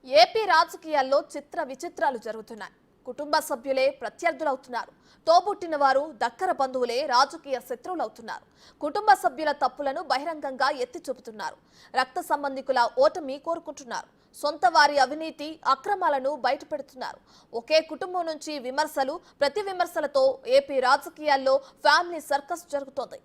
AP రాజకీయాల్లో చిత్ర విచిత్రాలు జరుగుతున్నాయి. కుటుంబ సభ్యులే ప్రత్యర్థులవుతున్నారు. తోబుట్టిన వారు దక్కర బంధువులే రాజకీయ శత్రువులవుతున్నారు. కుటుంబ సభ్యుల తప్పులను బహిరంగంగా ఎత్తి చూపుతున్నారు. రక్త సంబంధికుల ఓటమి కోరుకుంటున్నారు. సొంత వారి అవినీతి అక్రమాలను బయటపెడుతున్నారు. ఒకే కుటుంబం నుంచి విమర్శలు, ప్రతి విమర్శలతో ఏపీ రాజకీయాల్లో ఫ్యామిలీ సర్కస్ జరుగుతోంది.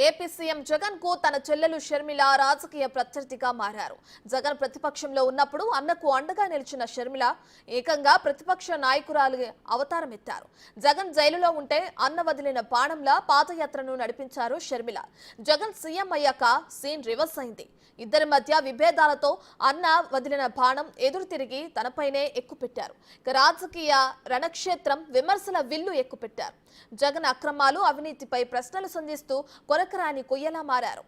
ఏపీ సీఎం జగన్ కు తన చెల్లెలు షర్మిల రాజకీయ ప్రత్యర్థిగా మారారు. జగన్ ప్రతిపక్షంలో ఉన్నప్పుడు అన్నకు అండగా నిలిచిన షర్మిల ఏకంగా ప్రతిపక్ష నాయకురాలు అవతారం ఎత్తారు. జగన్ జైలులో ఉంటే అన్న వదిలిన బాణంలా పాదయాత్రను నడిపించారు షర్మిల. జగన్ సీఎం అయ్యాక సీన్ రివర్స్ అయింది. ఇద్దరి మధ్య విభేదాలతో అన్న వదిలిన బాణం ఎదురు తిరిగి తనపైనే ఎక్కుపెట్టారు. రాజకీయ రణక్షేత్రం విమర్శల విల్లు ఎక్కుపెట్టారు. జగన్ అక్రమాలు, అవినీతిపై ప్రశ్నలు సంధిస్తూ కొరకరాని కొయ్యలా మారారు.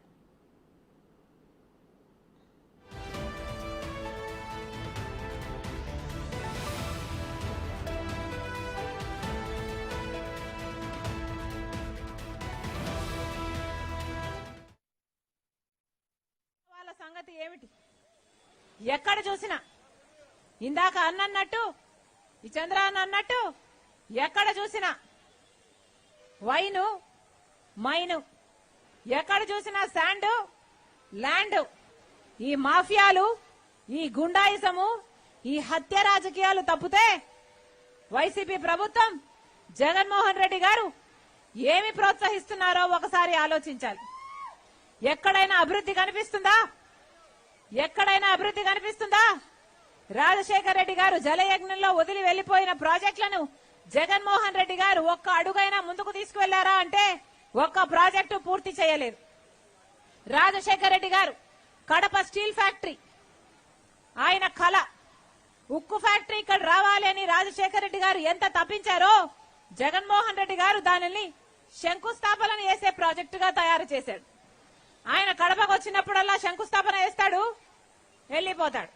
వాళ్ళ సంగతి ఏమిటి? ఎక్కడ చూసినా ఇందాక అన్నట్టు, ఈ చంద్ర అన్నట్టు ఎక్కడ చూసినా వైను మైను, ఎక్కడ చూసినా శాండ్ ల్యాండ్. ఈ మాఫియాలు, ఈ గుండాయిజము, ఈ హత్య రాజకీయాలు తప్పితే వైసీపీ ప్రభుత్వం, జగన్మోహన్ రెడ్డి గారు ఏమి ప్రోత్సహిస్తున్నారో ఒకసారి ఆలోచించాలి. ఎక్కడైనా అభివృద్ధి కనిపిస్తుందా? ఎక్కడైనా అభివృద్ధి కనిపిస్తుందా? రాజశేఖర రెడ్డి గారు జలయజ్ఞంలో వదిలి వెళ్లిపోయిన ప్రాజెక్టులను జగన్మోహన్ రెడ్డి గారు ఒక్క అడుగైనా ముందుకు తీసుకువెళ్లారా అంటే ఒక్క ప్రాజెక్టు పూర్తి చేయలేదు. రాజశేఖర రెడ్డి గారు కడప స్టీల్ ఫ్యాక్టరీ ఆయన కళ, ఉక్కు ఫ్యాక్టరీ ఇక్కడ రావాలి అని రాజశేఖర రెడ్డి గారు ఎంత తప్పించారో జగన్మోహన్ రెడ్డి గారు దానిని శంకుస్థాపన చేసే ప్రాజెక్టుగా తయారు చేశాడు. ఆయన కడపకు వచ్చినప్పుడల్లా శంకుస్థాపన చేస్తాడు, వెళ్లిపోతాడు.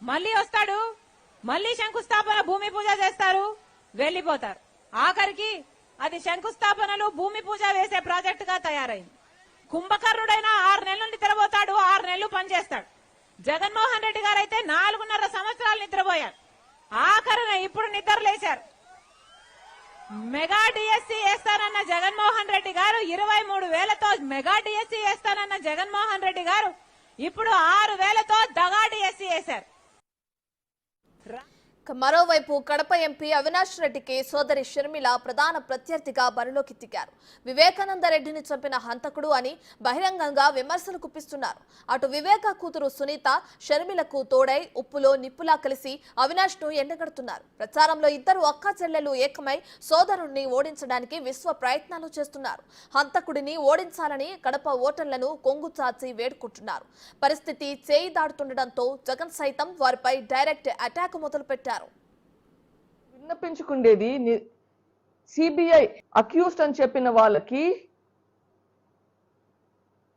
మళ్లీ వస్తాడు, మళ్లీ శంకుస్థాపన, భూమి పూజ చేస్తారు, వెళ్లిపోతారు. ఆఖరికి అది శంకుస్థాపనలు, భూమి పూజ వేసే ప్రాజెక్టుగా తయారైంది. కుంభకర్ణుడైనా 6 నెలలు నిద్రపోతాడు, 6 నెలలు పనిచేస్తాడు. జగన్మోహన్ రెడ్డి గారు అయితే 4.5 సంవత్సరాలు నిద్రపోయారు. ఆఖరిన ఇప్పుడు నిద్రలేశారు. మెగా డిఎస్సీ వేస్తానన్న జగన్మోహన్ రెడ్డి గారు 23,000తో మెగా డిఎస్సీ వేస్తానన్న జగన్మోహన్ రెడ్డి గారు ఇప్పుడు 6,000తో దగా డిఎస్సీ వేశారు. మరోవైపు కడప ఎంపీ అవినాష్ రెడ్డికి సోదరి షర్మిల ప్రధాన ప్రత్యర్థిగా బరిలోకి దిగారు. వివేకానంద రెడ్డిని చంపిన హంతకుడు అని బహిరంగంగా విమర్శలు గుప్పిస్తున్నారు. అటు వివేక కూతురు సునీత షర్మిలకు తోడై ఉప్పులో నిప్పులా కలిసి అవినాష్ ను ఎండగడుతున్నారు. ప్రచారంలో ఇద్దరు అక్క చెల్లెలు ఏకమై సోదరుణ్ణి ఓడించడానికి విశ్వ ప్రయత్నాలు చేస్తున్నారు. హంతకుడిని ఓడించాలని కడప ఓటర్లను కొంగు చాచి వేడుకుంటున్నారు. పరిస్థితి చేయి దాడుతుండటంతో జగన్ సైతం వారిపై డైరెక్ట్ అటాక్ మొదలుపెట్టారు. విన్నపించుకుండేది సిబిఐ అక్యూజ్డ్ అని చెప్పిన వాళ్ళకి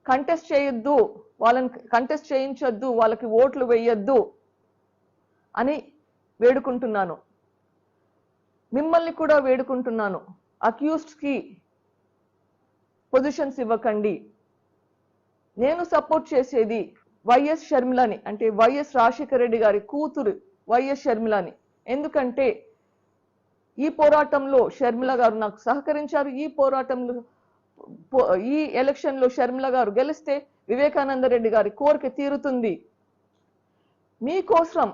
కంటెస్ట్ చేయొద్దు, వాళ్ళని కంటెస్ట్ చేయించొద్దు, వాళ్ళకి ఓట్లు వేయొద్దు అని వేడుకుంటున్నాను. మిమ్మల్ని కూడా వేడుకుంటున్నాను, అక్యూజ్డ్ కి పొజిషన్స్ ఇవ్వకండి. నేను సపోర్ట్ చేసేది వైఎస్ షర్మిలని, అంటే వైఎస్ రాజశేఖర రెడ్డి గారి కూతురు వైఎస్ షర్మిలని. ఎందుకంటే ఈ పోరాటంలో షర్మిల గారు నాకు సహకరించారు. ఈ పోరాటంలో, ఈ ఎలక్షన్ లో షర్మిల గారు గెలిస్తే వివేకానంద రెడ్డి గారి కోరిక తీరుతుంది. మీకోసం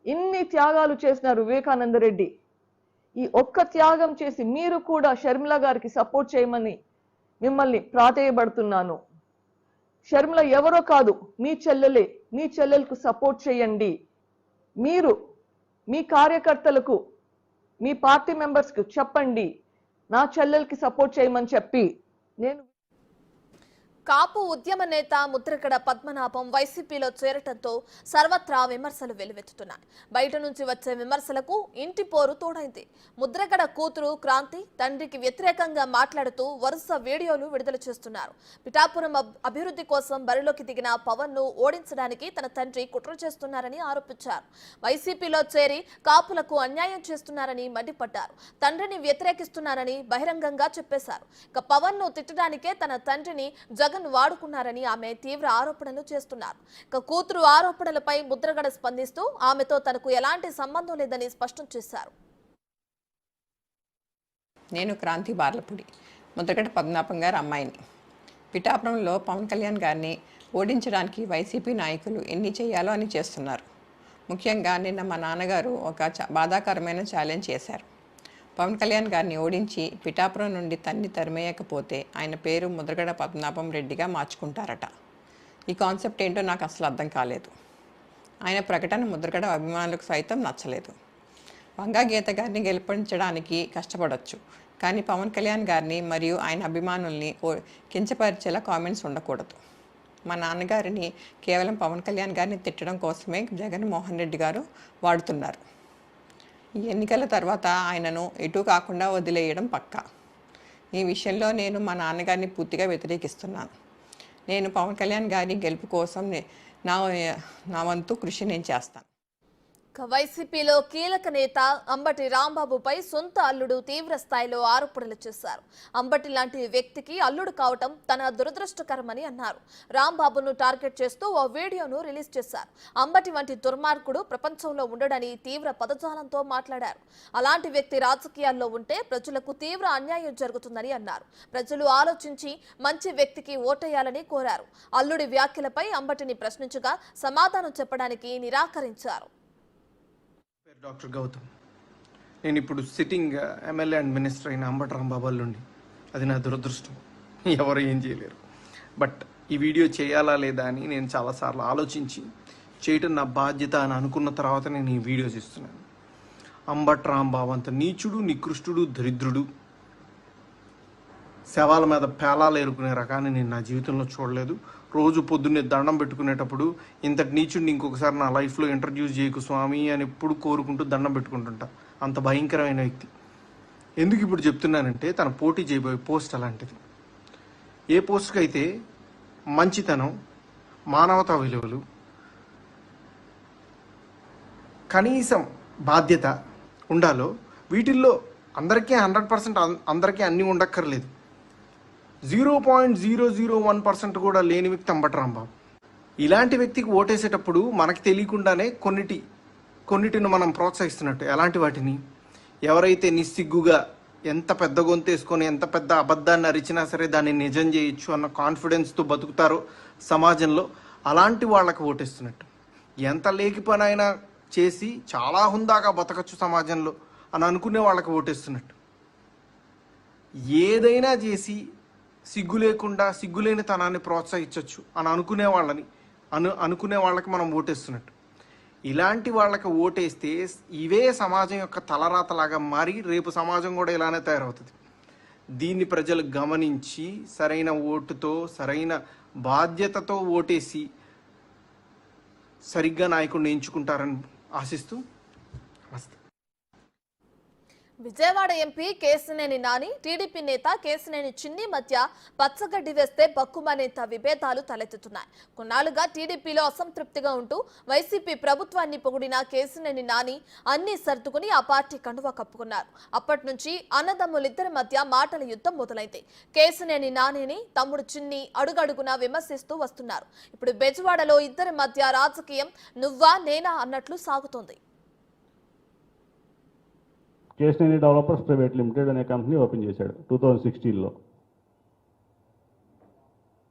ఇన్ని త్యాగాలు చేసినారు వివేకానంద రెడ్డి. ఈ ఒక్క త్యాగం చేసి మీరు కూడా షర్మిల గారికి సపోర్ట్ చేయమని మిమ్మల్ని ప్రాధేయపడుతున్నాను. షర్మిల ఎవరో కాదు, మీ చెల్లెలే. మీ చెల్లెలకు సపోర్ట్ చేయండి. మీరు మీ కార్యకర్తలకు, మీ పార్టీ మెంబర్స్ కు చెప్పండి నా చెల్లెలకి సపోర్ట్ చేయమని చెప్పి. నేను కాపు ఉద్యమ నేత ముద్రగడ పద్మనాభం వైసీపీలో చేరటంతో సర్వత్రా విమర్శలు వెల్లువెత్తుతున్నాయి. బయట నుంచి వచ్చే విమర్శలకు ఇంటి పోరు తోడైంది. ముద్రగడ కూతురు క్రాంతి తండ్రికి వ్యతిరేకంగా మాట్లాడుతూ వరుస వీడియోలు విడుదల చేస్తున్నారు. పిఠాపురం అభివృద్ధి కోసం బరిలోకి దిగిన పవన్ ను ఓడించడానికి తన తండ్రి కుట్ర చేస్తున్నారని ఆరోపించారు. వైసీపీలో చేరి కాపులకు అన్యాయం చేస్తున్నారని మండిపడ్డారు. తండ్రిని వ్యతిరేకిస్తున్నారని బహిరంగంగా చెప్పేశారు. ఇక పవన్ ను తిట్టడానికే తన తండ్రిని జగన్ వాడుకున్నారని ఆమె తీవ్ర ఆరోపణలు చేస్తున్నారు. ఇక కూతురు ఆరోపణలపై ముద్రగడ స్పందిస్తూ ఆమెతో తనకు ఎలాంటి సంబంధం లేదని స్పష్టం చేశారు. నేను క్రాంతి బార్లపూడి, ముద్రగడ పద్మనాభం గారి అమ్మాయిని. పిఠాపురంలో పవన్ కళ్యాణ్ గారిని ఓడించడానికి వైసీపీ నాయకులు ఎన్ని చేయాలో అని చేస్తున్నారు. ముఖ్యంగా నిన్న మా నాన్నగారు ఒక బాధాకరమైన ఛాలెంజ్ చేశారు. పవన్ కళ్యాణ్ గారిని ఓడించి పిఠాపురం నుండి తరిమేయకపోతే ఆయన పేరు ముద్రగడ పద్మనాభం రెడ్డిగా మార్చుకుంటారట. ఈ కాన్సెప్ట్ ఏంటో నాకు అసలు అర్థం కాలేదు. ఆయన ప్రకటన ముద్రగడ అభిమానులకు సైతం నచ్చలేదు. వంగా గీత గారిని గెలిపించడానికి కష్టపడవచ్చు, కానీ పవన్ కళ్యాణ్ గారిని మరియు ఆయన అభిమానుల్ని కించపరిచేలా కామెంట్స్ ఉండకూడదు. మా నాన్నగారిని కేవలం పవన్ కళ్యాణ్ గారిని తిట్టడం కోసమే జగన్మోహన్ రెడ్డి గారు వాడుతున్నారు. ఈ ఎన్నికల తర్వాత ఆయనను ఎటు కాకుండా వదిలేయడం పక్కా. ఈ విషయంలో నేను మా నాన్నగారిని పూర్తిగా వ్యతిరేకిస్తున్నాను. నేను పవన్ కళ్యాణ్ గారి గెలుపు కోసం నా వంతు కృషి నేను చేస్తాను. వైసీపీలో కీలక నేత అంబటి రాంబాబుపై సొంత అల్లుడు తీవ్ర స్థాయిలో ఆరోపణలు చేశారు. అంబటి లాంటి వ్యక్తికి అల్లుడు కావటం తన దురదృష్టకరమని అన్నారు. రాంబాబును టార్గెట్ చేస్తూ ఓ వీడియోను రిలీజ్ చేశారు. అంబటి వంటి దుర్మార్గుడు ప్రపంచంలో ఉండడని తీవ్ర పదజాలంతో మాట్లాడారు. అలాంటి వ్యక్తి రాజకీయాల్లో ఉంటే ప్రజలకు తీవ్ర అన్యాయం జరుగుతుందని అన్నారు. ప్రజలు ఆలోచించి మంచి వ్యక్తికి ఓటేయాలని కోరారు. అల్లుడి వ్యాఖ్యలపై అంబటిని ప్రశ్నించగా సమాధానం చెప్పడానికి నిరాకరించారు. డాక్టర్ గౌతమ్, నేను ఇప్పుడు సిట్టింగ్ ఎమ్మెల్యే అండ్ మినిస్టర్ అయిన అంబటి రాంబాబు అల్లుండి. అది నా దురదృష్టం, ఎవరు ఏం చేయలేరు. బట్ ఈ వీడియో చేయాలా లేదా అని నేను చాలాసార్లు ఆలోచించి చేయటం నా బాధ్యత అని అనుకున్న తర్వాత నేను ఈ వీడియో చేస్తున్నాను. అంబటి రాంబాబు అంత నీచుడు, నికృష్టుడు, దరిద్రుడు, శవాల మీద పేలాలు ఏరుకునే రకాన్ని నేను నా జీవితంలో చూడలేదు. రోజు పొద్దున్నే దండం పెట్టుకునేటప్పుడు ఇంతటి నీచుడిని ఇంకొకసారి నా లైఫ్లో ఇంట్రడ్యూస్ చేయకు స్వామి అని ఎప్పుడు కోరుకుంటూ దండం పెట్టుకుంటుంటా. అంత భయంకరమైన వ్యక్తి. ఎందుకు ఇప్పుడు చెప్తున్నానంటే తన పోటీ చేయబోయే పోస్ట్ అలాంటిది. ఏ పోస్ట్కి అయితే మంచితనం, మానవతా విలువలు, కనీసం బాధ్యత ఉండాలో వీటిల్లో అందరికీ 100% అందరికీ అన్నీ ఉండక్కర్లేదు. 0.001% కూడా లేని వ్యక్తి అంబటి రాంబాబు. ఇలాంటి వ్యక్తికి ఓటేసేటప్పుడు మనకి తెలియకుండానే కొన్నిటిని మనం ప్రోత్సహిస్తున్నట్టు. ఎలాంటి వాటిని? ఎవరైతే నిస్సిగ్గుగా ఎంత పెద్ద గొంతేసుకొని ఎంత పెద్ద అబద్ధాన్ని అరిచినా సరే దాన్ని నిజం చేయొచ్చు అన్న కాన్ఫిడెన్స్తో బతుకుతారో సమాజంలో, అలాంటి వాళ్ళకి ఓటేస్తున్నట్టు. ఎంత లేకి పని అయినా చేసి చాలా హుందాగా బతకచ్చు సమాజంలో అని అనుకునే వాళ్ళకి ఓటేస్తున్నట్టు. ఏదైనా చేసి సిగ్గు లేకుండా సిగ్గులేని తనాన్ని ప్రోత్సహించవచ్చు అని అనుకునే వాళ్ళకి మనం ఓటేస్తున్నట్టు. ఇలాంటి వాళ్ళకి ఓటేస్తే ఇవే సమాజం యొక్క తలరాతలాగా మారి రేపు సమాజం కూడా ఇలానే తయారవుతుంది. దీన్ని ప్రజలు గమనించి సరైన ఓటుతో, సరైన బాధ్యతతో ఓటేసి సరిగ్గా నాయకుడిని ఎంచుకుంటారని ఆశిస్తూ నమస్తే. విజయవాడ ఎంపీ కేశినేని నాని, టీడీపీ నేత కేశినేని చిన్ని మధ్య పచ్చగడ్డి వేస్తే బక్కుమనేంత విభేదాలు తలెత్తుతున్నాయి. కొన్నాళ్లుగా టీడీపీలో అసంతృప్తిగా ఉంటూ వైసీపీ ప్రభుత్వాన్ని పొగిడిన కేశినేని నాని అన్ని సర్దుకుని ఆ పార్టీ కండువా కప్పుకున్నారు. అప్పటి నుంచి అన్నదమ్ములిద్దరి మధ్య మాటల యుద్ధం మొదలైంది. కేశినేని నానిని తమ్ముడు చిన్ని అడుగడుగునా విమర్శిస్తూ వస్తున్నారు. ఇప్పుడు బెజవాడలో ఇద్దరి మధ్య రాజకీయం నువ్వా నేనా అన్నట్లు సాగుతోంది. కేశినేని డెవలపర్స్ ప్రైవేట్ లిమిటెడ్ అనే కంపెనీ ఓపెన్ చేశాడు 2016లో.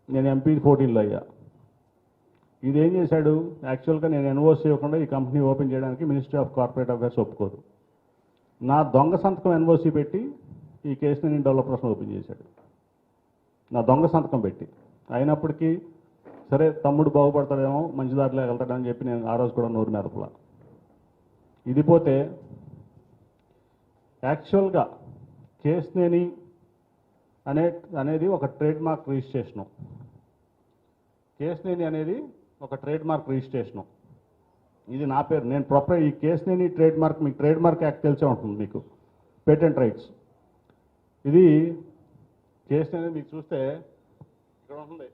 నేను ఎంపీ 14లో అయ్యా. ఇదేం చేశాడు? యాక్చువల్గా నేను ఎన్ఓసి ఇవ్వకుండా ఈ కంపెనీ ఓపెన్ చేయడానికి మినిస్ట్రీ ఆఫ్ కార్పొరేట్ అఫైర్స్ ఒప్పుకోదు. నా దొంగ సంతకం ఎన్ఓసి పెట్టి ఈ కేశినేని డెవలపర్స్ ఓపెన్ చేశాడు. నా దొంగ సంతకం పెట్టి. అయినప్పటికీ సరే తమ్ముడు బాగుపడతాడేమో, మంచి దారిలో వెళ్తాడని చెప్పి నేను ఆ రోజు కూడా నోరు మెదపలా. ఇది పోతే యాక్చువల్గా కేశినేని అనేది ఒక ట్రేడ్ మార్క్ రిజిస్ట్రేషను. కేశినేని అనేది ఒక ట్రేడ్ మార్క్ రిజిస్ట్రేషను. ఇది నా పేరు, నేను ఈ కేశినేని ట్రేడ్ మార్క్, మీకు ట్రేడ్ మార్క్ యాక్ట్ తెలిసే ఉంటుంది, మీకు పేటెంట్ రైట్స్. ఇది కేశినేని మీకు చూస్తే ఇక్కడ ఉంటుంది.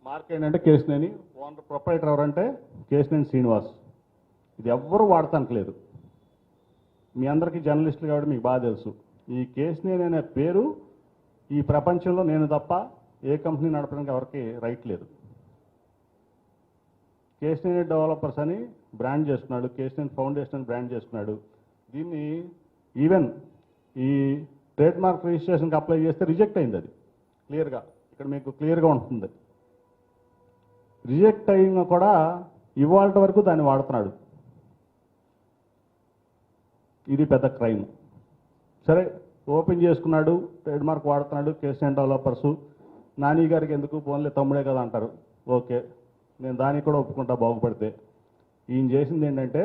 మార్క్ ఏంటంటే కేశినేని, ఓనర్ ప్రొపరైటర్ ఎవరంటే కేశినేని శ్రీనివాస్. ఇది ఎవ్వరూ వాడటానికి లేదు. మీ అందరికీ జర్నలిస్టులు కాబట్టి మీకు బాగా తెలుసు. ఈ కేశినేని అనే పేరు ఈ ప్రపంచంలో నేను తప్ప ఏ కంపెనీ నడపడానికి ఎవరికి రైట్ లేదు. కేశినేని డెవలపర్స్ అని బ్రాండ్ చేసుకున్నాడు, కేశినేని ఫౌండేషన్ అని బ్రాండ్ చేసుకున్నాడు. దీన్ని ఈవెన్ ఈ ట్రేడ్ మార్క్ రిజిస్ట్రేషన్కి అప్లై చేస్తే రిజెక్ట్ అయింది. అది క్లియర్గా ఇక్కడ మీకు క్లియర్గా ఉంటుంది. రిజెక్ట్ అయినా కూడా ఇవాళ వరకు దాన్ని వాడుతున్నాడు. ఇది పెద్ద క్రైమ్. సరే, ఓపెన్ చేసుకున్నాడు, ట్రేడ్ మార్క్ వాడుతున్నాడు, కేశినేని డెవలపర్సు. నాని గారికి ఎందుకు, ఫోన్లే తమ్ముడే కదా అంటారు. ఓకే, నేను దానికి కూడా ఒప్పుకుంటా బాగుపడితే. ఈయన చేసింది ఏంటంటే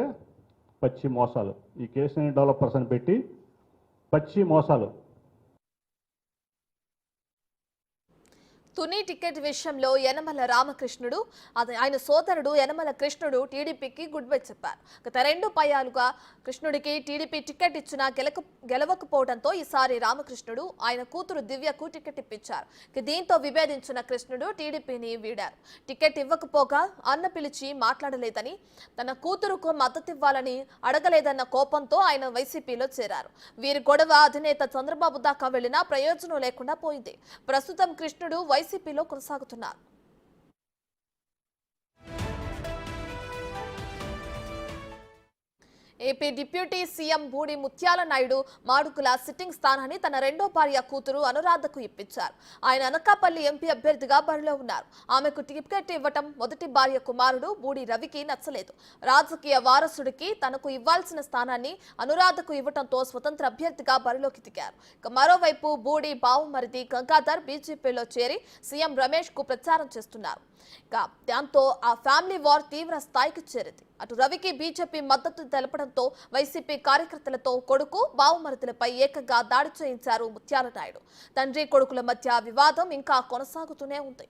పచ్చి మోసాలు. ఈ కేశినేని డెవలపర్స్ అని పెట్టి పచ్చి మోసాలు. తుని టికెట్ విషయంలో యనమల రామకృష్ణుడు ఆయన సోదరుడు యనమల కృష్ణుడు టీడీపీకి గుడ్ బై చెప్పారు. గత 2 పర్యాలుగా కృష్ణుడికి టీడీపీ టికెట్ ఇచ్చినా గెలవకపోవడంతో ఈసారి రామకృష్ణుడు ఆయన కూతురు దివ్యకు టికెట్ ఇప్పించారు. దీంతో విభేదించిన కృష్ణుడు టీడీపీని వీడారు. టికెట్ ఇవ్వకపోగా అన్న పిలిచి మాట్లాడలేదని, తన కూతురుకు మద్దతివ్వాలని అడగలేదన్న కోపంతో ఆయన వైసీపీలో చేరారు. వీరి గొడవ అధినేత చంద్రబాబు దాకా వెళ్లినా ప్రయోజనం లేకుండా పోయింది. ప్రస్తుతం కృష్ణుడు వైసీపీలో కొనసాగుతున్నారు. ఏపీ డిప్యూటీ సీఎం బూడి ముత్యాల నాయుడు మాడుగుల సిట్టింగ్ స్థానాన్ని తన 2వ భార్య కూతురు అనురాధకు ఇప్పించారు. ఆయన అనకాపల్లి ఎంపీ అభ్యర్థిగా బరిలో ఉన్నారు. ఆమెకు టికెట్ ఇవ్వటం మొదటి భార్య కుమారుడు బూడి రవికి నచ్చలేదు. రాజకీయ వారసుడికి తనకు ఇవ్వాల్సిన స్థానాన్ని అనురాధకు ఇవ్వటంతో స్వతంత్ర అభ్యర్థిగా బరిలోకి దిగారు. మరోవైపు బూడి బావుమరిది గంగాధర్ బీజేపీలో చేరి సీఎం రమేష్ కు ప్రచారం చేస్తున్నారు. దాంతో ఆ ఫ్యామిలీ వార్ తీవ్ర స్థాయికి చేరింది. అటు రవికి బీజేపీ మద్దతు తెలపడంతో వైసీపీ కార్యకర్తలతో కొడుకు బావుమరుతులపై ఏకంగా దాడి చేయించారు ముత్యాల నాయుడు. తండ్రి కొడుకుల మధ్య వివాదం ఇంకా కొనసాగుతూనే ఉంది.